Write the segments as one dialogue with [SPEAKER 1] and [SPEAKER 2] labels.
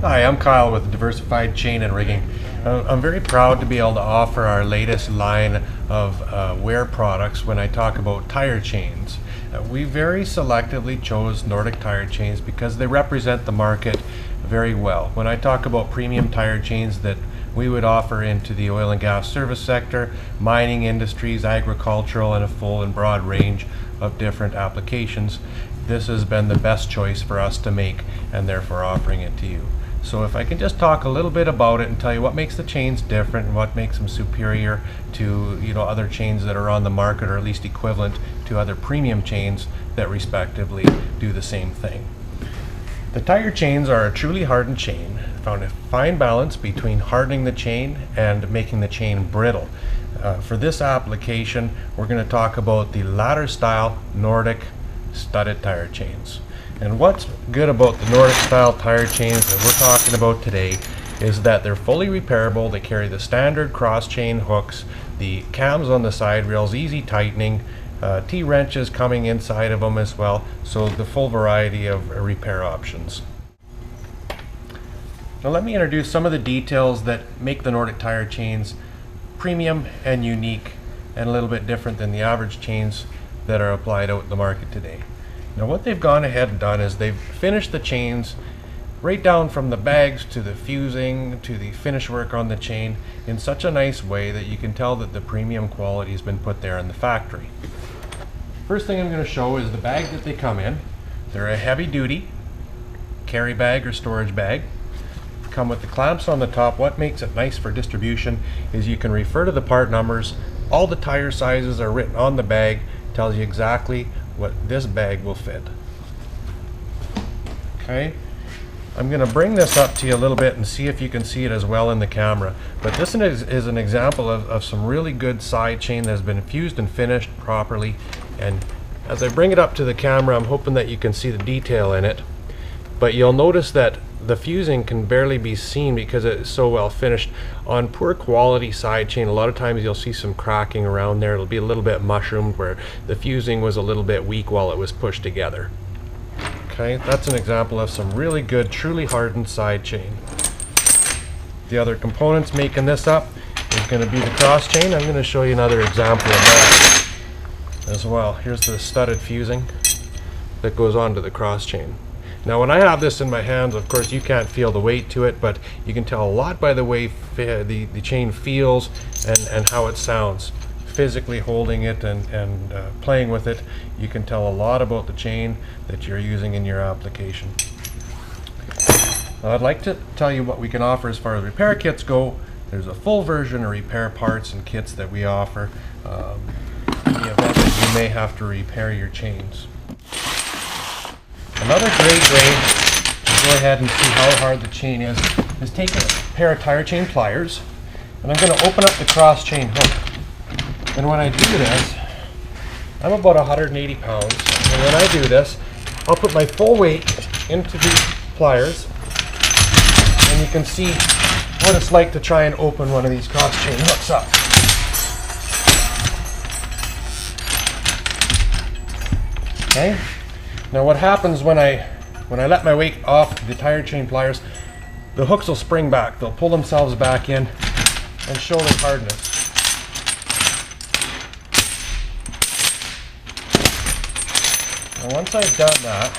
[SPEAKER 1] Hi, I'm Kyle with Diversified Chain and Rigging. I'm very proud to be able to offer our latest line of wear products when I talk about tire chains. We very selectively chose Nordic Tire Chains because they represent the market very well. When I talk about premium tire chains that we would offer into the oil and gas service sector, mining industries, agricultural, and a full and broad range of different applications, this has been the best choice for us to make, and therefore offering it to you. So if I can just talk a little bit about it and tell you what makes the chains different and what makes them superior to other chains that are on the market, or at least equivalent to other premium chains that respectively do the same thing. The tire chains are a truly hardened chain, found a fine balance between hardening the chain and making the chain brittle. For this application, we're going to talk about the ladder style Nordic studded tire chains. And what's good about the Nordic style tire chains that we're talking about today is that they're fully repairable. They carry the standard cross chain hooks, the cams on the side rails, easy tightening, T-wrenches coming inside of them as well, so the full variety of repair options. Now let me introduce some of the details that make the Nordic tire chains premium and unique and a little bit different than the average chains that are applied out in the market today. Now what they've gone ahead and done is they've finished the chains right down from the bags to the fusing to the finish work on the chain in such a nice way that you can tell that the premium quality has been put there in the factory. First thing I'm going to show is the bag that they come in. They're a heavy duty carry bag or storage bag. Come with the clamps on the top. What makes it nice for distribution is you can refer to the part numbers. All the tire sizes are written on the bag, tells you exactly what this bag will fit. Okay, I'm going to bring this up to you a little bit and see if you can see it as well in the camera. But this is an example of some really good side chain that has been fused and finished properly. And as I bring it up to the camera, I'm hoping that you can see the detail in it. But you'll notice that the fusing can barely be seen because it's so well finished. On poor quality side chain, a lot of times you'll see some cracking around there. It'll be a little bit mushroomed where the fusing was a little bit weak while it was pushed together. Okay, that's an example of some really good, truly hardened side chain. The other components making this up is going to be the cross chain. I'm going to show you another example of that as well. Here's the studded fusing that goes onto the cross chain. Now when I have this in my hands, of course you can't feel the weight to it, but you can tell a lot by the way the chain feels and how it sounds. Physically holding it and playing with it, you can tell a lot about the chain that you're using in your application. Now I'd like to tell you what we can offer as far as repair kits go. There's a full version of repair parts and kits that we offer in the event that you may have to repair your chains. Another great way to go ahead and see how hard the chain is take a pair of tire chain pliers, and I'm going to open up the cross chain hook. And when I do this, I'm about 180 pounds, and when I do this, I'll put my full weight into the pliers, and you can see what it's like to try and open one of these cross chain hooks up. Okay. Now what happens when I let my weight off the tire chain pliers, the hooks will spring back. They'll pull themselves back in and show their hardness. Now once I've done that,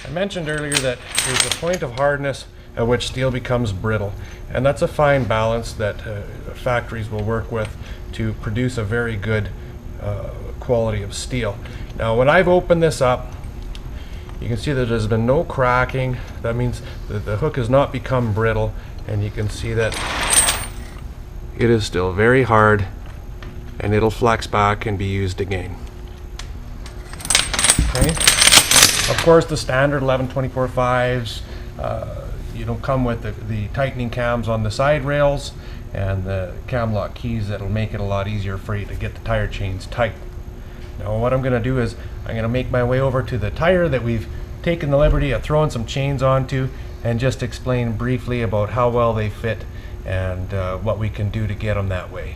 [SPEAKER 1] I mentioned earlier that there's a point of hardness at which steel becomes brittle, and that's a fine balance that factories will work with to produce a very good quality of steel. Now when I've opened this up, you can see that there's been no cracking. That means that the hook has not become brittle, and you can see that it is still very hard, and it'll flex back and be used again. Okay. Of course, the standard 11/24/5s come with the tightening cams on the side rails and the cam lock keys that'll make it a lot easier for you to get the tire chains tight. Now what I'm going to do is I'm going to make my way over to the tire that we've taken the liberty of throwing some chains onto and just explain briefly about how well they fit and what we can do to get them that way.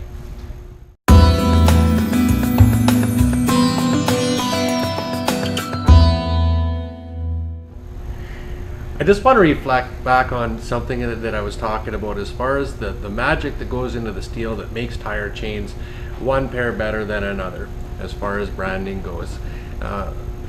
[SPEAKER 1] I just want to reflect back on something that I was talking about as far as the magic that goes into the steel that makes tire chains one pair better than another as far as branding goes.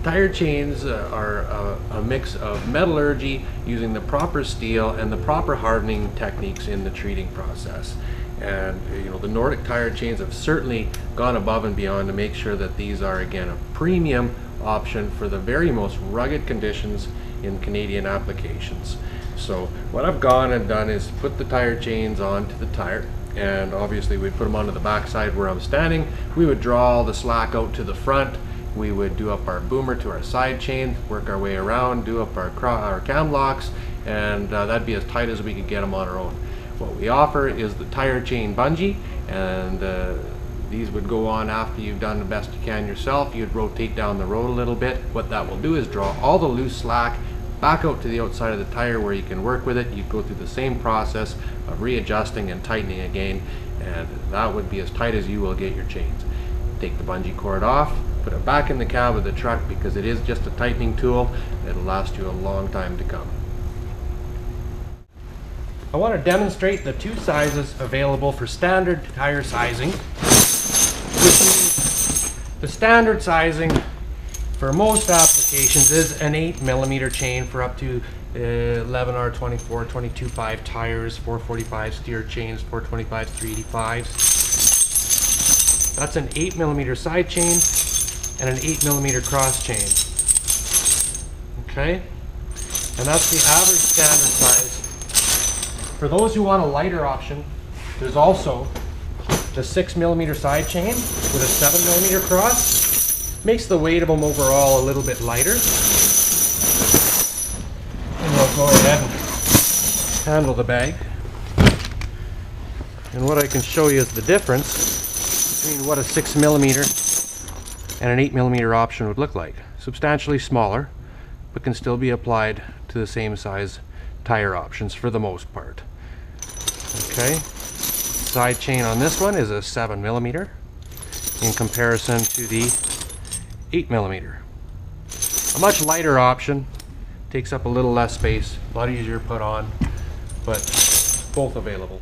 [SPEAKER 1] Tire chains are a mix of metallurgy using the proper steel and the proper hardening techniques in the treating process. And you know, the Nordic tire chains have certainly gone above and beyond to make sure that these are, again, a premium option for the very most rugged conditions in Canadian applications. So what I've gone and done is put the tire chains onto the tire, and obviously we put them onto the back side where I'm standing. We would draw all the slack out to the front. We would do up our boomer to our side chain, work our way around, do up our cam locks, and that'd be as tight as we could get them on our own. What we offer is the tire chain bungee, and these would go on after you've done the best you can yourself. You'd rotate down the road a little bit. What that will do is draw all the loose slack back out to the outside of the tire where you can work with it. You go through the same process of readjusting and tightening again, and that would be as tight as you will get your chains. Take the bungee cord off, put it back in the cab of the truck, because it is just a tightening tool. It'll last you a long time to come. I want to demonstrate the two sizes available for standard tire sizing, which means the standard sizing for most applications is an 8mm chain for up to 11R24, 22.5 tires, 445 steer chains, 425, 385s. That's an 8mm side chain and an 8mm cross chain. Okay? And that's the average standard size. For those who want a lighter option, there's also the 6mm side chain with a 7mm cross. Makes the weight of them overall a little bit lighter. And we'll go ahead and handle the bag. And what I can show you is the difference between what a 6mm and an 8mm option would look like. Substantially smaller, but can still be applied to the same size tire options for the most part. Okay, side chain on this one is a 7mm in comparison to the 8mm. A much lighter option, takes up a little less space, a lot easier to put on, but both available.